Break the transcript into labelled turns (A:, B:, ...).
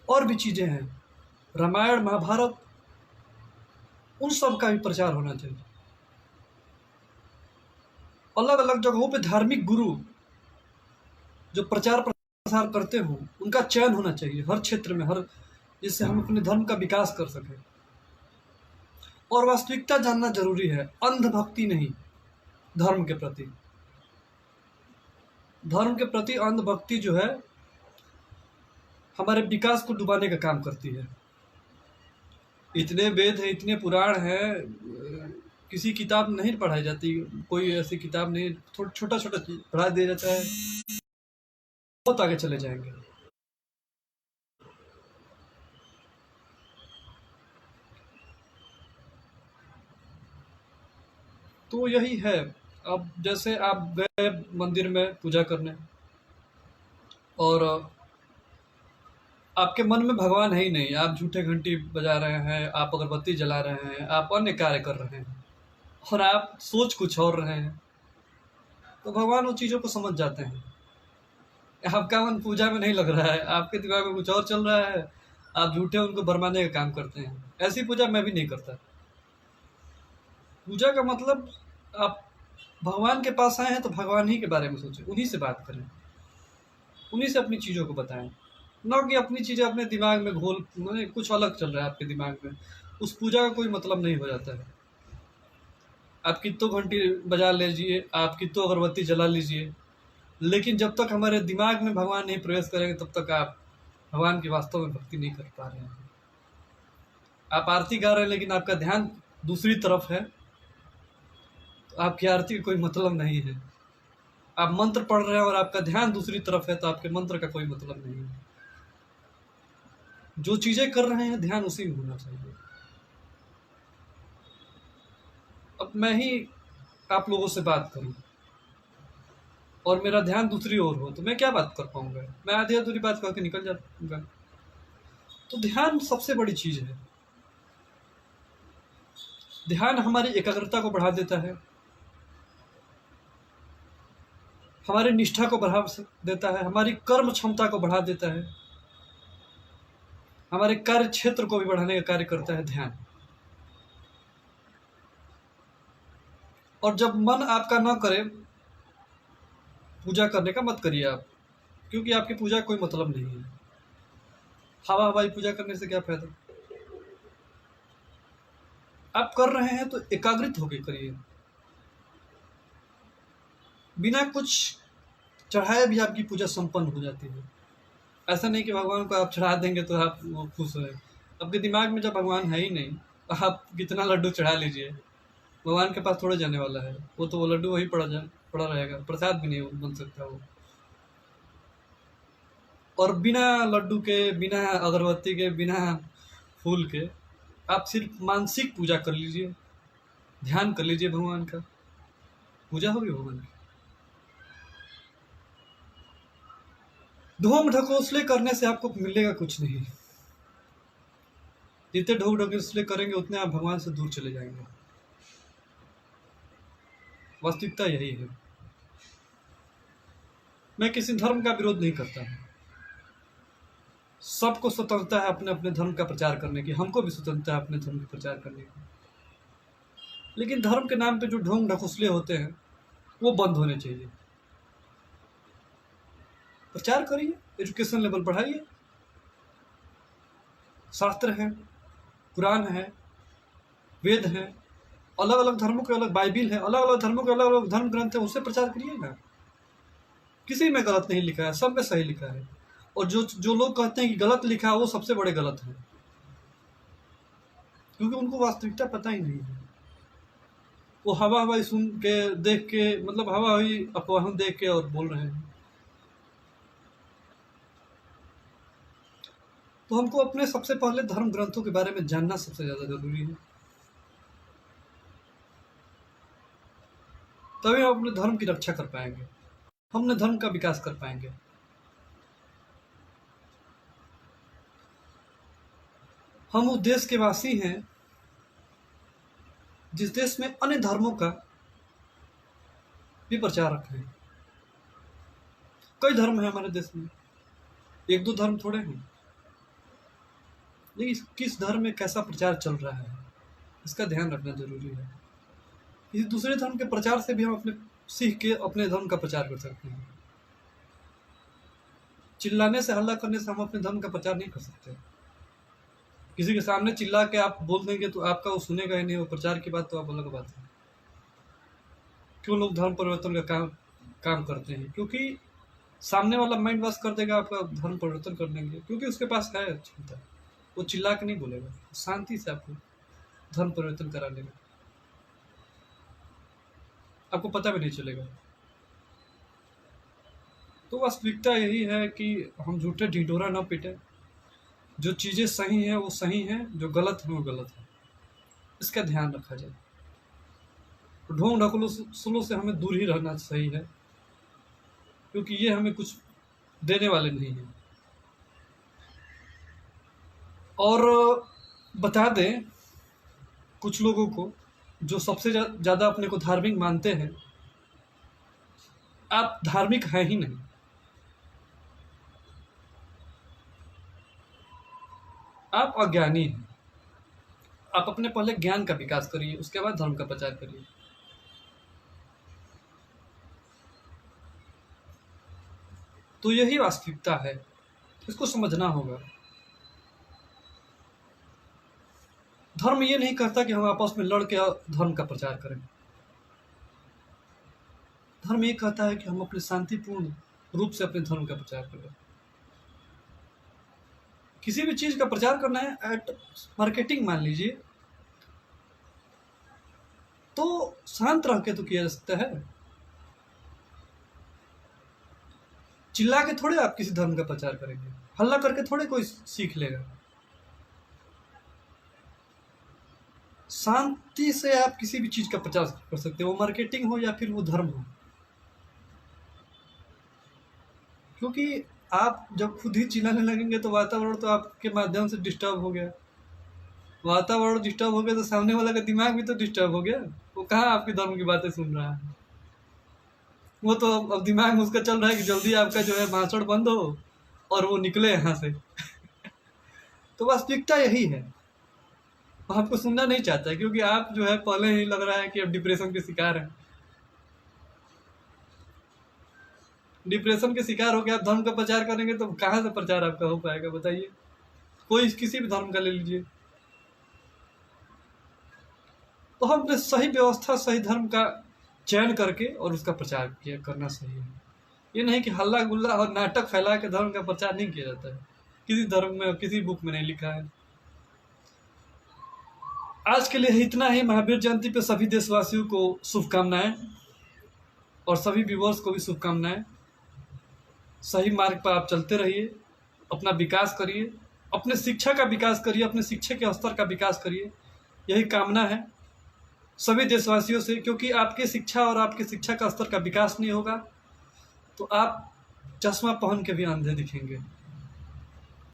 A: और भी चीज़ें हैं, रामायण महाभारत, उन सब का भी प्रचार होना चाहिए। अलग अलग जगहों पे धार्मिक गुरु जो प्रचार प्रसार करते हों, उनका चयन होना चाहिए हर क्षेत्र में, हर, जिससे हम अपने धर्म का विकास कर सकें। और वास्तविकता जानना जरूरी है, अंधभक्ति नहीं। धर्म के प्रति, धर्म के प्रति अंधभक्ति जो है हमारे विकास को डुबाने का काम करती है। इतने वेद हैं, इतने पुराण हैं, किसी किताब नहीं पढ़ाई जाती, कोई ऐसी किताब नहीं, छोटा छोटा पढ़ा दिया जाता है, बहुत आगे चले जाएंगे। तो यही है। अब जैसे आप गए मंदिर में पूजा करने और आपके मन में भगवान है ही नहीं, आप झूठे घंटी बजा रहे हैं, आप अगरबत्ती जला रहे हैं, आप अन्य कार्य कर रहे हैं और आप सोच कुछ और रहे हैं, तो भगवान उन चीज़ों को समझ जाते हैं। आपका मन पूजा में नहीं लग रहा है, आपके दिमाग में कुछ और चल रहा है, आप झूठे उनको भरमाने का काम करते हैं। ऐसी पूजा मैं भी नहीं करता। पूजा का मतलब, आप भगवान के पास आए हैं तो भगवान ही के बारे में सोचें, उन्हीं से बात करें, उन्हीं से अपनी चीज़ों को बताएं, ना कि अपनी चीज़ें अपने दिमाग में घोल, मैंने कुछ अलग चल रहा है आपके दिमाग में, उस पूजा का कोई मतलब नहीं हो जाता है। आप कितों घंटी बजा लीजिए, आप कितों अगरबत्ती जला लीजिए, लेकिन जब तक हमारे दिमाग में भगवान नहीं प्रवेश करेंगे तब तक आप भगवान की वास्तव में भक्ति नहीं कर पा रहे हैं। आप आरती गा रहे हैं लेकिन आपका ध्यान दूसरी तरफ है, तो आपकी आरती का कोई मतलब नहीं है। आप मंत्र पढ़ रहे हैं और आपका ध्यान दूसरी तरफ है, तो आपके मंत्र का कोई मतलब नहीं है। जो चीज़ें कर रहे हैं ध्यान उसी में होना चाहिए। अब मैं ही आप लोगों से बात करूं और मेरा ध्यान दूसरी ओर हो, तो मैं क्या बात कर पाऊंगा? मैं आधी अधूरी बात करके निकल जाऊंगा। तो ध्यान सबसे बड़ी चीज़ है। ध्यान हमारी एकाग्रता को बढ़ा देता है, हमारी निष्ठा को बढ़ा देता है, हमारी कर्म क्षमता को बढ़ा देता है, हमारे कार्य क्षेत्र को भी बढ़ाने का कार्य करता है ध्यान। और जब मन आपका ना करे पूजा करने का, मत करिए आप, क्योंकि आपकी पूजा कोई मतलब नहीं है। हवा हवाई पूजा करने से क्या फायदा? आप कर रहे हैं तो एकाग्रित होकर करिए, बिना कुछ चढ़ाए भी आपकी पूजा संपन्न हो जाती है। ऐसा नहीं कि भगवान को आप चढ़ा देंगे तो आप वो खुश हो। आपके दिमाग में जब भगवान है ही नहीं, तो आप कितना लड्डू चढ़ा लीजिए, भगवान के पास थोड़े जाने वाला है, वो तो वो लड्डू वही पड़ा रहेगा, प्रसाद भी नहीं बन सकता वो। और बिना लड्डू के, बिना अगरबत्ती के, बिना फूल के आप सिर्फ मानसिक पूजा कर लीजिए, ध्यान कर लीजिए भगवान का, पूजा होगी भगवान की। ढोंग ढकोसले करने से आपको मिलेगा कुछ नहीं। जितने ढोंग ढकोसले करेंगे उतने आप भगवान से दूर चले जाएंगे। वास्तविकता यही है। मैं किसी धर्म का विरोध नहीं करता हूँ, सबको स्वतंत्रता है अपने अपने धर्म का प्रचार करने की, हमको भी स्वतंत्रता है अपने धर्म का प्रचार करने की, लेकिन धर्म के नाम पे जो ढोंग ढकोसले होते हैं वो बंद होने चाहिए। प्रचार करिए, एजुकेशन लेवल बढ़ाइए, शास्त्र है, कुरान है, वेद है, अलग अलग धर्मों के अलग बाइबिल है, अलग अलग धर्मों के अलग अलग धर्म ग्रंथ है, उससे प्रचार करिए ना। किसी में गलत नहीं लिखा है, सब में सही लिखा है। और जो जो लोग कहते हैं कि गलत लिखा है वो सबसे बड़े गलत हैं, क्योंकि उनको वास्तविकता पता ही नहीं है। वो हवा हवाई सुन के, देख के, मतलब हवा हवाई अफवाह देख के और बोल रहे हैं। तो हमको अपने सबसे पहले धर्म ग्रंथों के बारे में जानना सबसे ज्यादा जरूरी है, तभी हम अपने धर्म की रक्षा कर पाएंगे, हम अपने धर्म का विकास कर पाएंगे। हम उस देश के वासी हैं जिस देश में अन्य धर्मों का भी प्रचार रखें। कई धर्म है हमारे देश में, एक दो धर्म थोड़े हैं। लेकिन किस धर्म में कैसा प्रचार चल रहा है इसका ध्यान रखना जरूरी है। किसी दूसरे धर्म के प्रचार से भी हम अपने सीख के अपने धर्म का प्रचार कर सकते हैं। चिल्लाने से, हल्ला करने से हम अपने धर्म का प्रचार नहीं कर सकते। किसी के सामने चिल्ला के आप बोल देंगे तो आपका वो सुनेगा ही नहीं, वो प्रचार की बात तो आप अलग बात है। क्यों लोग धर्म परिवर्तन का काम करते हैं? क्योंकि सामने वाला माइंड वॉश कर देगा, आपका धर्म परिवर्तन कर देंगे, क्योंकि उसके पास है क्षमता। वो चिल्ला के नहीं बोलेगा, शांति से आपको धर्म परिवर्तन करा लेगा, आपको पता भी नहीं चलेगा। तो वास्तविकता यही है कि हम झूठे ढिंढोरा ना पीटे। जो चीज़ें सही हैं वो सही हैं, जो गलत हैं वो गलत है, इसका ध्यान रखा जाए। ढोंग ढकोसलों से हमें दूर ही रहना सही है, क्योंकि ये हमें कुछ देने वाले नहीं हैं। और बता दें कुछ लोगों को जो सबसे ज़्यादा अपने को धार्मिक मानते हैं, आप धार्मिक हैं ही नहीं। आप अज्ञानी हैं। आप अपने पहले ज्ञान का विकास करिए, उसके बाद धर्म का प्रचार करिए। तो यही वास्तविकता है, इसको समझना होगा। धर्म ये नहीं कहता कि हम आपस में लड़ के धर्म का प्रचार करें। धर्म ये कहता है कि हम अपने शांतिपूर्ण रूप से अपने धर्म का प्रचार करें। किसी भी चीज का प्रचार करना है, एट मार्केटिंग मान लीजिए, तो शांत रह के तो किया जा सकता है। चिल्ला के थोड़े आप किसी धर्म का प्रचार करेंगे, हल्ला करके थोड़े कोई सीख लेगा। शांति से आप किसी भी चीज का प्रचार कर सकते हो, वो मार्केटिंग हो या फिर वो धर्म हो। क्योंकि आप जब खुद ही चिल्लाने लगेंगे तो वातावरण तो आपके माध्यम से डिस्टर्ब हो गया। वातावरण डिस्टर्ब हो गया तो सामने वाला का दिमाग भी तो डिस्टर्ब हो गया। वो कहाँ आपके धर्म की बातें सुन रहा है? वो तो अब दिमाग में उसका चल रहा है कि जल्दी आपका जो है भाषण बंद हो और वो निकले यहाँ से। तो वास्तविकता यही है, आपको सुनना नहीं चाहता है, क्योंकि आप जो है पहले ही लग रहा है कि आप डिप्रेशन के शिकार हैं। डिप्रेशन के शिकार होकर आप धर्म का प्रचार करेंगे तो कहाँ से प्रचार आपका हो पाएगा बताइए? कोई किसी भी धर्म का ले लीजिए। तो हम अपने सही व्यवस्था, सही धर्म का चयन करके और उसका प्रचार करना सही है। ये नहीं कि हल्ला गुल्ला और नाटक फैला के धर्म का प्रचार नहीं किया जाता है। किसी धर्म में, किसी बुक में नहीं लिखा है। आज के लिए इतना ही। महावीर जयंती पे सभी देशवासियों को शुभकामनाएं और सभी व्यूअर्स को भी शुभकामनाएं। सही मार्ग पर आप चलते रहिए, अपना विकास करिए, अपने शिक्षा का विकास करिए, अपने शिक्षा के स्तर का विकास करिए। यही कामना है सभी देशवासियों से, क्योंकि आपके शिक्षा और आपके शिक्षा का स्तर का विकास नहीं होगा तो आप चश्मा पहन के भी अंधे दिखेंगे।